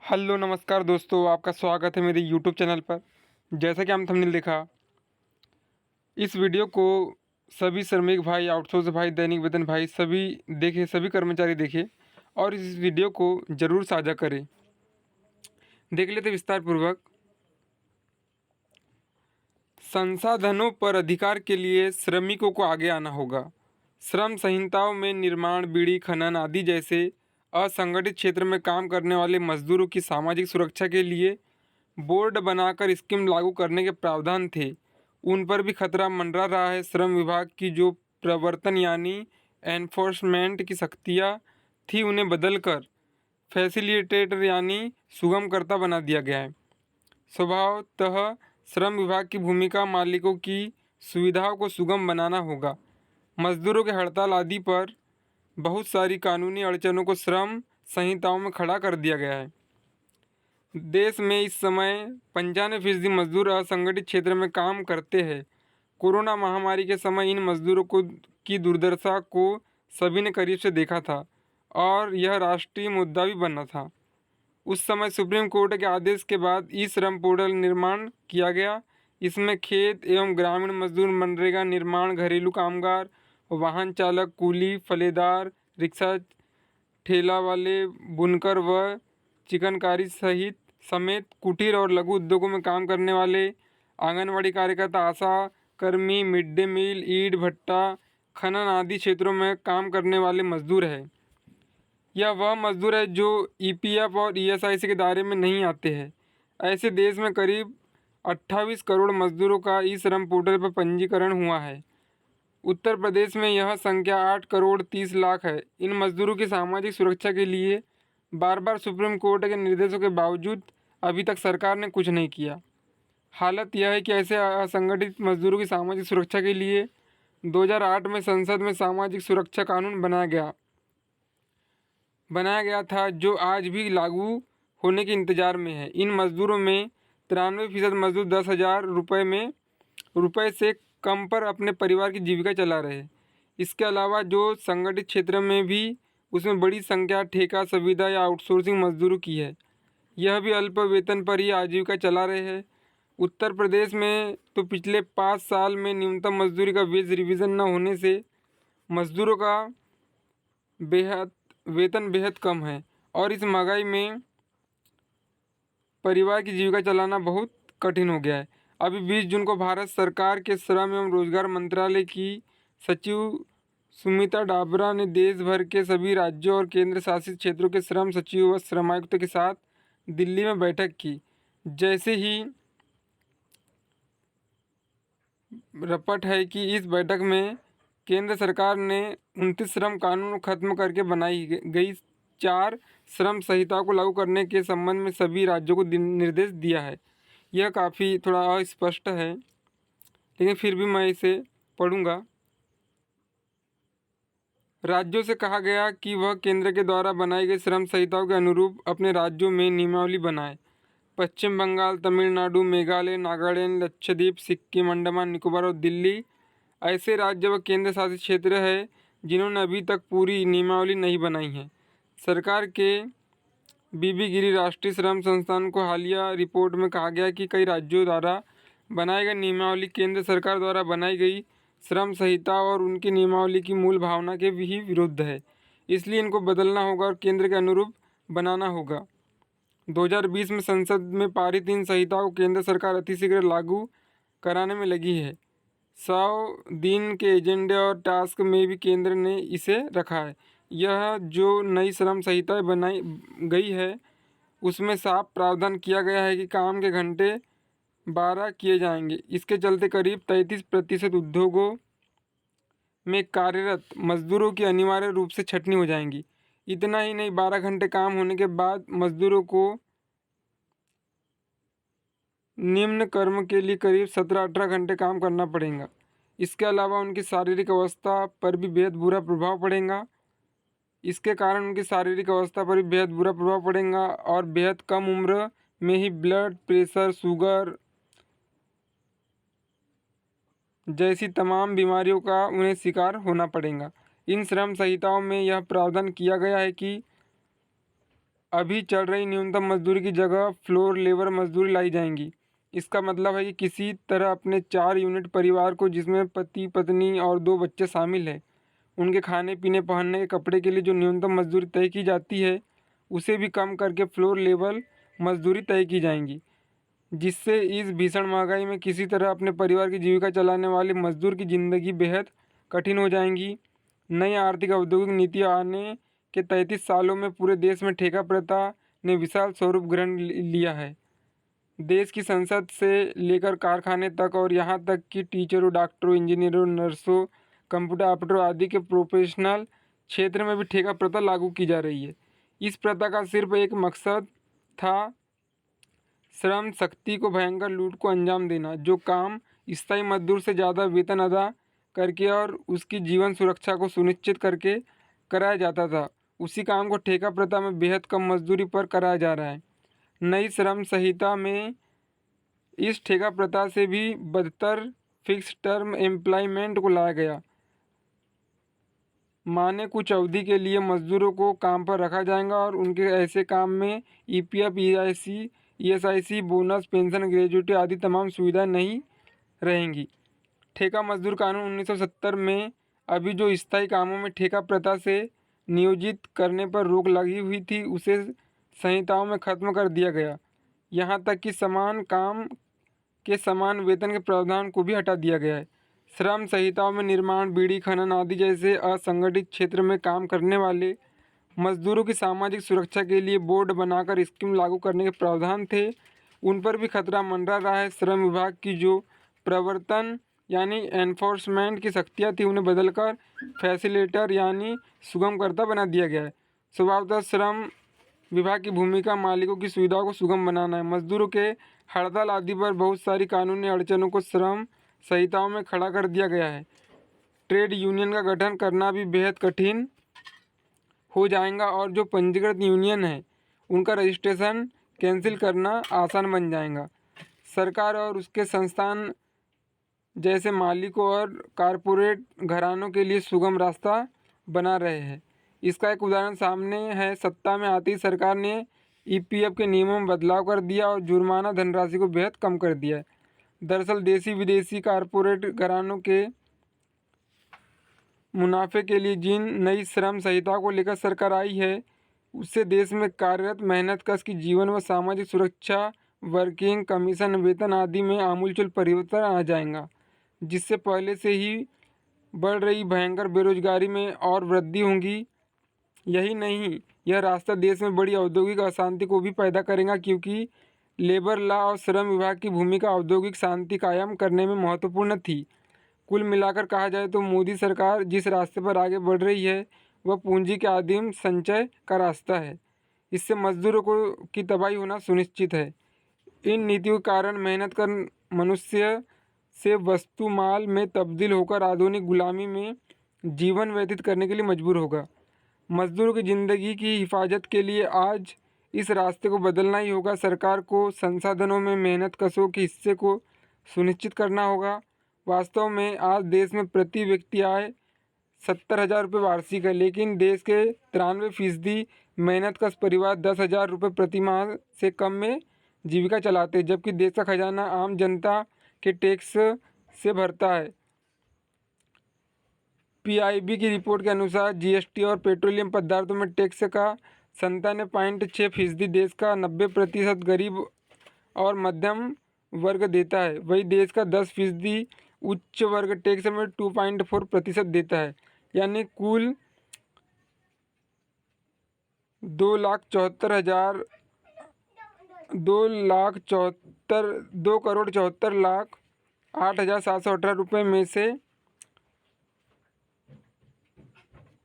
Hello नमस्कार दोस्तों, आपका स्वागत है मेरे यूट्यूब चैनल पर। जैसा कि हम थंबनेल देखा, इस वीडियो को सभी श्रमिक भाई, आउटसोर्स भाई, दैनिक वेतन भाई सभी देखें, सभी कर्मचारी देखें और इस वीडियो को ज़रूर साझा करें। देख लेते विस्तार पूर्वक। संसाधनों पर अधिकार के लिए श्रमिकों को आगे आना होगा। श्रम संहिताओं में निर्माण, बीड़ी खनन आदि जैसे असंगठित क्षेत्र में काम करने वाले मजदूरों की सामाजिक सुरक्षा के लिए बोर्ड बनाकर स्कीम लागू करने के प्रावधान थे। उन पर भी खतरा मंडरा रहा है। श्रम विभाग की जो प्रवर्तन यानी एनफोर्समेंट की शक्तियाँ थी, उन्हें बदलकर फैसिलिटेटर यानी सुगमकर्ता बना दिया गया है। स्वभावतः श्रम विभाग की भूमिका मालिकों की सुविधाओं को सुगम बनाना होगा। मजदूरों के हड़ताल आदि पर बहुत सारी कानूनी अड़चनों को श्रम संहिताओं में खड़ा कर दिया गया है। देश में इस समय 95% मजदूर असंगठित क्षेत्र में काम करते हैं। कोरोना महामारी के समय इन मजदूरों को की दुर्दशा को सभी ने करीब से देखा था और यह राष्ट्रीय मुद्दा भी बना था। उस समय सुप्रीम कोर्ट के आदेश के बाद ई श्रम पोर्टल निर्माण किया गया। इसमें खेत एवं ग्रामीण मजदूर, मनरेगा, निर्माण, घरेलू कामगार, वाहन चालक, कूली, फलेदार, रिक्शा, ठेला वाले, बुनकर व चिकनकारी समेत कुटीर और लघु उद्योगों में काम करने वाले, आंगनवाड़ी कार्यकर्ता, आशा कर्मी, मिड डे मील, ईंट भट्टा, खनन आदि क्षेत्रों में काम करने वाले मजदूर हैं। यह वह मजदूर है जो ईपीएफ और ईएसआईसी के दायरे में नहीं आते हैं। ऐसे देश में करीब 28 करोड़ मजदूरों का ई श्रम पोर्टल पर पंजीकरण हुआ है। उत्तर प्रदेश में यह संख्या 8 करोड़ 30 लाख है। इन मजदूरों की सामाजिक सुरक्षा के लिए बार बार सुप्रीम कोर्ट के निर्देशों के बावजूद अभी तक सरकार ने कुछ नहीं किया। हालत यह है कि ऐसे असंगठित मजदूरों की सामाजिक सुरक्षा के लिए 2008 में संसद में सामाजिक सुरक्षा कानून बनाया गया था, जो आज भी लागू होने के इंतज़ार में है। इन मजदूरों में 93% मजदूर 10,000 रुपये से कम पर अपने परिवार की जीविका चला रहे हैं। इसके अलावा जो संगठित क्षेत्र में भी उसमें बड़ी संख्या ठेका, संविदा या आउटसोर्सिंग मजदूरों की है। यह भी अल्प वेतन पर ही आजीविका चला रहे हैं। उत्तर प्रदेश में तो पिछले 5 साल में न्यूनतम मजदूरी का वेज रिवीजन न होने से मजदूरों का वेतन बेहद कम है और इस महंगाई में परिवार की जीविका चलाना बहुत कठिन हो गया है। अभी 20 जून को भारत सरकार के श्रम एवं रोजगार मंत्रालय की सचिव सुमिता डाबरा ने देश भर के सभी राज्यों और केंद्र शासित क्षेत्रों के श्रम सचिव व श्रमायुक्त के साथ दिल्ली में बैठक की। जैसे ही रपट है कि इस बैठक में केंद्र सरकार ने 29 श्रम कानून खत्म करके बनाई गई 4 श्रम संहिताओं को लागू करने के संबंध में सभी राज्यों को निर्देश दिया है। यह काफ़ी थोड़ा अस्पष्ट है, लेकिन फिर भी मैं इसे पढ़ूंगा। राज्यों से कहा गया कि वह केंद्र के द्वारा बनाई गई श्रम संहिताओं के अनुरूप अपने राज्यों में नियमावली बनाए। पश्चिम बंगाल, तमिलनाडु, मेघालय, नागालैंड, लक्षद्वीप, सिक्किम, अंडमान निकोबार और दिल्ली ऐसे राज्य व केंद्र शासित क्षेत्र है जिन्होंने अभी तक पूरी नियमावली नहीं बनाई है। सरकार के बीबी गिरी राष्ट्रीय श्रम संस्थान को हालिया रिपोर्ट में कहा गया कि कई राज्यों द्वारा बनाई गई नियमावली केंद्र सरकार द्वारा बनाई गई श्रम संहिता और उनकी नियमावली की मूल भावना के भी विरुद्ध है। इसलिए इनको बदलना होगा और केंद्र के अनुरूप बनाना होगा। 2020 में संसद में पारित इन संहिताओं को केंद्र सरकार अतिशीघ्र लागू कराने में लगी है। 100 दिन के एजेंडे और टास्क में भी केंद्र ने इसे रखा है। यह जो नई श्रम संहिता बनाई गई है उसमें साफ प्रावधान किया गया है कि काम के घंटे 12 किए जाएंगे। इसके चलते करीब 33% उद्योगों में कार्यरत मजदूरों की अनिवार्य रूप से छंटनी हो जाएंगी। इतना ही नहीं, 12 घंटे काम होने के बाद मजदूरों को निम्न कर्म के लिए करीब 17-18 घंटे काम करना पड़ेगा। इसके अलावा उनकी शारीरिक अवस्था पर भी बेहद बुरा प्रभाव पड़ेगा। इसके कारण उनकी शारीरिक अवस्था पर भी बेहद बुरा प्रभाव पड़ेगा और बेहद कम उम्र में ही ब्लड प्रेशर, शुगर जैसी तमाम बीमारियों का उन्हें शिकार होना पड़ेगा। इन श्रम संहिताओं में यह प्रावधान किया गया है कि अभी चल रही न्यूनतम मजदूरी की जगह फ्लोर लेबर मजदूरी लाई जाएंगी। इसका मतलब है कि किसी तरह अपने 4 यूनिट परिवार को, जिसमें पति पत्नी और 2 बच्चे शामिल हैं, उनके खाने पीने पहनने के कपड़े के लिए जो न्यूनतम मजदूरी तय की जाती है उसे भी कम करके फ्लोर लेवल मजदूरी तय की जाएंगी, जिससे इस भीषण महंगाई में किसी तरह अपने परिवार की जीविका चलाने वाले मजदूर की ज़िंदगी बेहद कठिन हो जाएंगी। नई आर्थिक औद्योगिक नीति आने के 33 सालों में पूरे देश में ठेका प्रथा ने विशाल स्वरूप ग्रहण लिया है। देश की संसद से लेकर कारखाने तक और यहाँ तक कि टीचरों, डॉक्टरों, इंजीनियरों, नर्सों, कंप्यूटर ऑपरेटरों आदि के प्रोफेशनल क्षेत्र में भी ठेका प्रथा लागू की जा रही है। इस प्रथा का सिर्फ एक मकसद था, श्रम शक्ति को भयंकर लूट को अंजाम देना, जो काम स्थायी मजदूर से ज़्यादा वेतन अदा करके और उसकी जीवन सुरक्षा को सुनिश्चित करके कराया जाता था, उसी काम को ठेका प्रथा में बेहद कम मजदूरी पर कराया जा रहा है। नई श्रम संहिता में इस ठेका प्रथा से भी बदतर फिक्स टर्म एम्प्लॉयमेंट को लाया गया। माने कुछ अवधि के लिए मजदूरों को काम पर रखा जाएगा और उनके ऐसे काम में ईपीएफ, ईएसआईसी, बोनस, पेंशन, ग्रेजुइटी आदि तमाम सुविधाएं नहीं रहेंगी। ठेका मजदूर कानून 1970 में अभी जो स्थायी कामों में ठेका प्रथा से नियोजित करने पर रोक लगी हुई थी उसे संहिताओं में खत्म कर दिया गया। यहाँ तक कि समान काम के समान वेतन के प्रावधान को भी हटा दिया गया है। श्रम संहिताओं में निर्माण, बीड़ी खनन आदि जैसे असंगठित क्षेत्र में काम करने वाले मजदूरों की सामाजिक सुरक्षा के लिए बोर्ड बनाकर स्कीम लागू करने के प्रावधान थे। उन पर भी खतरा मंडरा रहा है। श्रम विभाग की जो प्रवर्तन यानी एनफोर्समेंट की शक्तियाँ थी उन्हें बदलकर फैसिलिटेटर यानी सुगमकर्ता बना दिया गया है। स्वभावतः श्रम विभाग की भूमिका मालिकों की सुविधाओं को सुगम बनाना है। मजदूरों के हड़ताल आदि पर बहुत सारी कानूनी अड़चनों को श्रम संहिताओं में खड़ा कर दिया गया है। ट्रेड यूनियन का गठन करना भी बेहद कठिन हो जाएगा और जो पंजीकृत यूनियन है उनका रजिस्ट्रेशन कैंसिल करना आसान बन जाएगा। सरकार और उसके संस्थान जैसे मालिकों और कारपोरेट घरानों के लिए सुगम रास्ता बना रहे हैं। इसका एक उदाहरण सामने है। सत्ता में आती सरकार ने ईपीएफ के नियमों में बदलाव कर दिया और जुर्माना धनराशि को बेहद कम कर दिया है। दरअसल देसी विदेशी कारपोरेट घरानों के मुनाफे के लिए जिन नई श्रम संहिता को लेकर सरकार आई है उससे देश में कार्यरत मेहनतकश की जीवन व सामाजिक सुरक्षा, वर्किंग कमीशन, वेतन आदि में आमूलचूल परिवर्तन आ जाएगा, जिससे पहले से ही बढ़ रही भयंकर बेरोजगारी में और वृद्धि होगी। यही नहीं, यह रास्ता देश में बड़ी औद्योगिक अशांति को भी पैदा करेगा, क्योंकि लेबर लॉ और श्रम विभाग की भूमिका औद्योगिक शांति कायम करने में महत्वपूर्ण थी। कुल मिलाकर कहा जाए तो मोदी सरकार जिस रास्ते पर आगे बढ़ रही है वह पूंजी के आदिम संचय का रास्ता है। इससे मजदूरों को की तबाही होना सुनिश्चित है। इन नीतियों के कारण मेहनत कर मनुष्य से वस्तु माल में तब्दील होकर आधुनिक गुलामी में जीवन व्यतीत करने के लिए मजबूर होगा। मजदूरों की ज़िंदगी की हिफाजत के लिए आज इस रास्ते को बदलना ही होगा। सरकार को संसाधनों में मेहनतकशों के हिस्से को सुनिश्चित करना होगा। वास्तव में आज देश में प्रति व्यक्ति आय 70,000 रुपये वार्षिक है, लेकिन देश के 93% मेहनतकश परिवार 10,000 रुपये प्रति माह से कम में जीविका चलाते हैं, जबकि देश का खजाना आम जनता के टैक्स से भरता है। पीआईबी की रिपोर्ट के अनुसार जीएसटी और पेट्रोलियम पदार्थों में टैक्स का 97.6% देश का 90% गरीब और मध्यम वर्ग देता है। वही देश का 10% उच्च वर्ग टैक्स में 2.4% देता है। यानी कुल 2,74,08,718 रुपये में से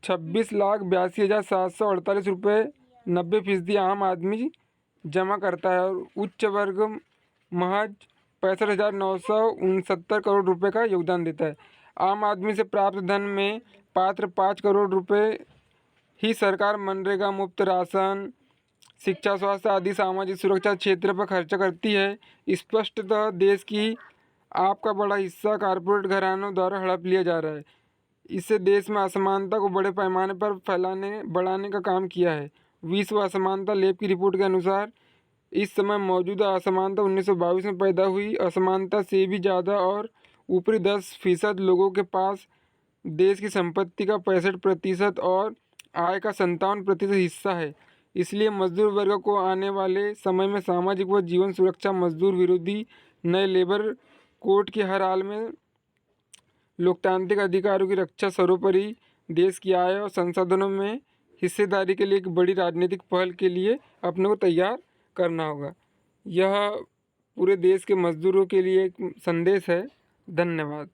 26,82,748 रुपये 90% आम आदमी जमा करता है और उच्च वर्ग महज 65,969 करोड़ रुपए का योगदान देता है। आम आदमी से प्राप्त धन में पात्र 5 करोड़ रुपए ही सरकार मनरेगा, मुफ्त राशन, शिक्षा, स्वास्थ्य आदि सामाजिक सुरक्षा क्षेत्र पर खर्च करती है। स्पष्टतः देश की आपका बड़ा हिस्सा कारपोरेट घरानों द्वारा हड़प लिया जा रहा है। इससे देश में असमानता को बड़े पैमाने पर बढ़ाने का काम किया है विश्व असमानता लेब की रिपोर्ट के अनुसार इस समय मौजूदा असमानता 1922 में पैदा हुई असमानता से भी ज़्यादा और ऊपरी 10% लोगों के पास देश की संपत्ति का 65% और आय का 57% हिस्सा है। इसलिए मजदूर वर्ग को आने वाले समय में सामाजिक व जीवन सुरक्षा मजदूर विरोधी नए लेबर कोड की हर हाल में लोकतांत्रिक अधिकारों की रक्षा सर्वोपरि देश की आय और संसाधनों में हिस्सेदारी के लिए एक बड़ी राजनीतिक पहल के लिए अपने को तैयार करना होगा। यह पूरे देश के मजदूरों के लिए एक संदेश है। धन्यवाद।